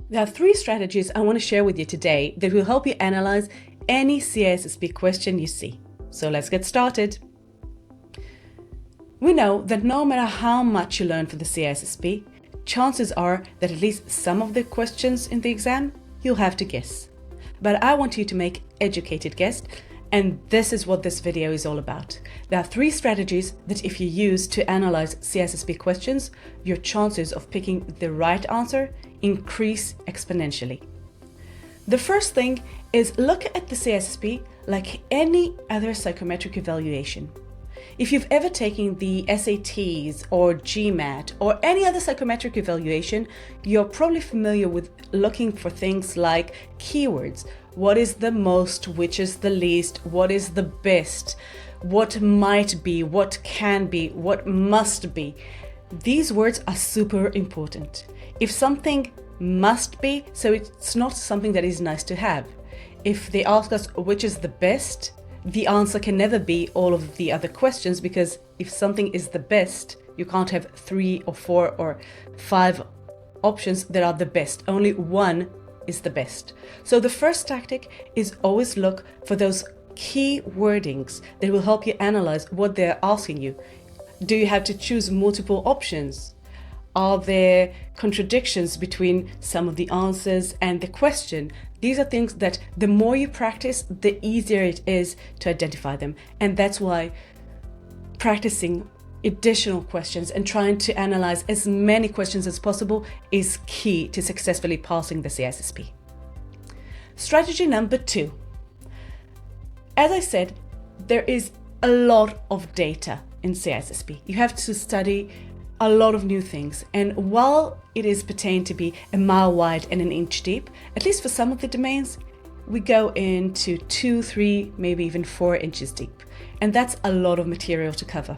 There are three strategies I want to share with you today that will help you analyze any CISSP question you see. So let's get started. We know that no matter how much you learn for the CISSP, chances are that at least some of the questions in the exam you'll have to guess. But I want you to make educated guess, and this is what this video is all about. There are three strategies that if you use to analyze CISSP questions, your chances of picking the right answer increase exponentially. The first thing is look at the CISSP like any other psychometric evaluation. If you've ever taken the SATs or GMAT or any other psychometric evaluation, you're probably familiar with looking for things like keywords. What is the most, which is the least, what is the best, what might be, what can be, what must be. These words are super important. If something must be, so it's not something that is nice to have. If they ask us which is the best, the answer can never be all of the other questions, because if something is the best, you can't have 3 or 4 or 5 options that are the best. Only one is the best. So the first tactic is always look for those key wordings that will help you analyze what they're asking you. Do you have to choose multiple options? Are there contradictions between some of the answers and the question? These are things that the more you practice, the easier it is to identify them. And that's why practicing additional questions and trying to analyze as many questions as possible is key to successfully passing the CISSP. Strategy number 2. As I said, there is a lot of data in CISSP. You have to study a lot of new things, and while it is pertained to be a mile wide and an inch deep, at least for some of the domains, we go into 2, 3, maybe even 4 inches deep, and that's a lot of material to cover.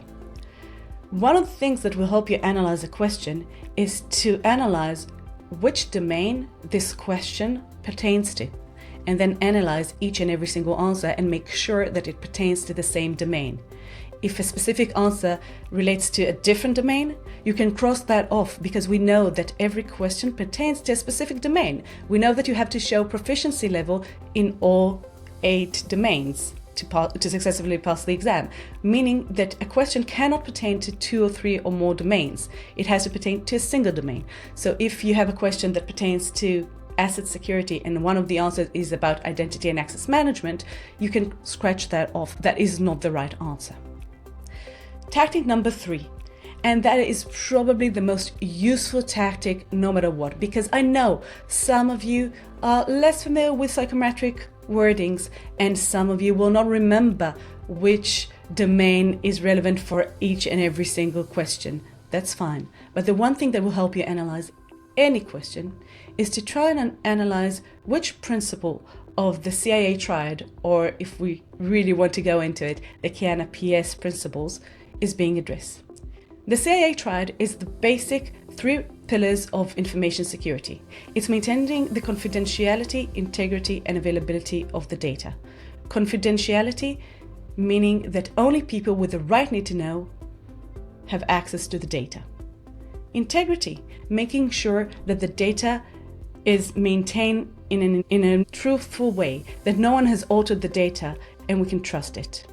One of the things that will help you analyze a question is to analyze which domain this question pertains to, and then analyze each and every single answer and make sure that it pertains to the same domain. If a specific answer relates to a different domain, you can cross that off, because we know that every question pertains to a specific domain. We know that you have to show proficiency level in all 8 domains to successfully pass the exam, meaning that a question cannot pertain to 2 or 3 or more domains. It has to pertain to a single domain. So if you have a question that pertains to asset security and one of the answers is about identity and access management, you can scratch that off. That is not the right answer. Tactic number 3, and that is probably the most useful tactic no matter what, because I know some of you are less familiar with psychometric wordings and some of you will not remember which domain is relevant for each and every single question. That's fine. But the one thing that will help you analyze any question is to try and analyze which principle of the CIA triad, or if we really want to go into it, the CIANA-PS principles, is being addressed. The CIA triad is the basic 3 pillars of information security. It's maintaining the confidentiality, integrity, and availability of the data. Confidentiality, meaning that only people with the right need to know have access to the data. Integrity, making sure that the data is maintained in a truthful way, that no one has altered the data and we can trust it.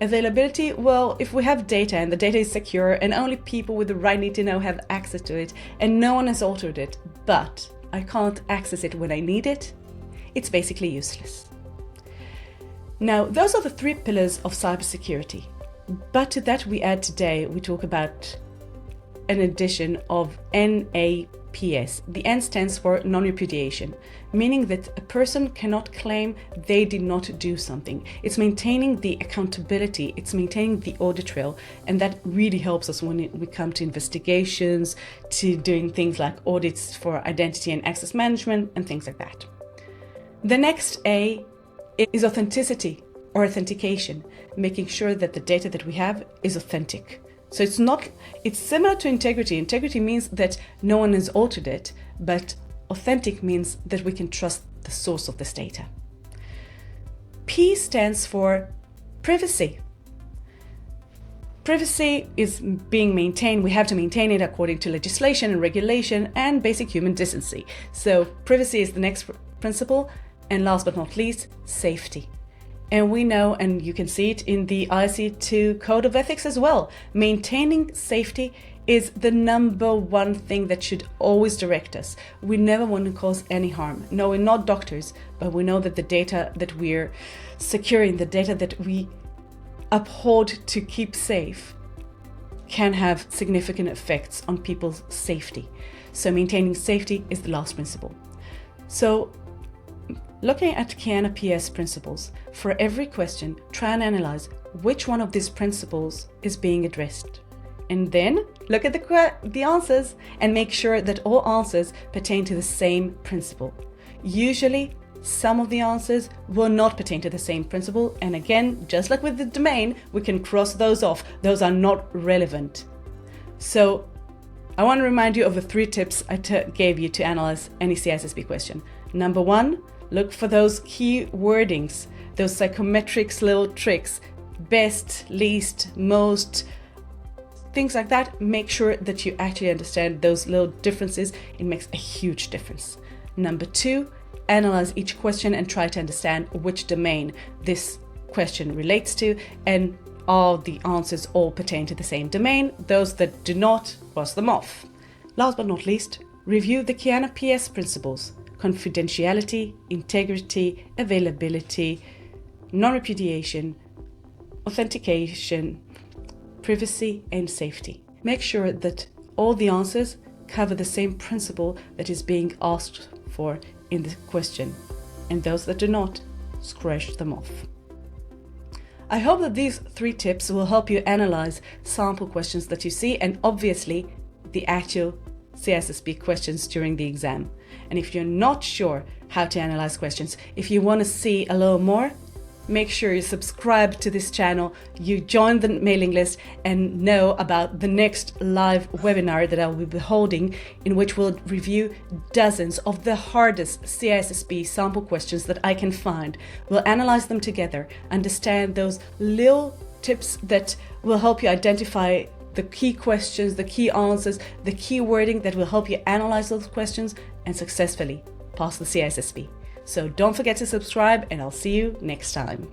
Availability, well, if we have data and the data is secure and only people with the right need to know have access to it and no one has altered it, but I can't access it when I need it, it's basically useless. Now, those are the 3 pillars of cybersecurity. But to that we add today, we talk about an addition of NAPS. The N stands for non-repudiation, meaning that a person cannot claim they did not do something. It's maintaining the accountability, it's maintaining the audit trail, and that really helps us when we come to investigations, to doing things like audits for identity and access management and things like that. The next A is authenticity or authentication, making sure that the data that we have is authentic. So it's similar to integrity. Integrity means that no one has altered it, but authentic means that we can trust the source of this data. P stands for privacy. Privacy is being maintained. We have to maintain it according to legislation and regulation and basic human decency. So privacy is the next principle. And last but not least, safety. And we know, and you can see it in the IC2 Code of Ethics as well, maintaining safety is the number one thing that should always direct us. We never want to cause any harm. No, we're not doctors, but we know that the data that we're securing, the data that we uphold to keep safe, can have significant effects on people's safety. So maintaining safety is the last principle. So looking at CIANA-PS principles, for every question, try and analyze which one of these principles is being addressed. And then look at the answers and make sure that all answers pertain to the same principle. Usually, some of the answers will not pertain to the same principle. And again, just like with the domain, we can cross those off. Those are not relevant. So I want to remind you of the 3 tips I gave you to analyze any CISSP question. Number 1, look for those key wordings, those psychometrics little tricks, best, least, most, things like that. Make sure that you actually understand those little differences. It makes a huge difference. Number 2, analyze each question and try to understand which domain this question relates to, and are the answers all pertain to the same domain. Those that do not, cross them off. Last but not least, review the CIANA-PS principles: confidentiality, integrity, availability, non-repudiation, authentication, privacy, and safety. Make sure that all the answers cover the same principle that is being asked for in the question, and those that do not, scratch them off. I hope that these 3 tips will help you analyze sample questions that you see, and obviously the actual CISSP questions during the exam. And if you're not sure how to analyze questions, if you want to see a little more, make sure you subscribe to this channel, you join the mailing list, and know about the next live webinar that I will be holding, in which we'll review dozens of the hardest CISSP sample questions that I can find. We'll analyze them together, understand those little tips that will help you identify the key questions, the key answers, the key wording that will help you analyze those questions and successfully pass the CISSP. So don't forget to subscribe, and I'll see you next time.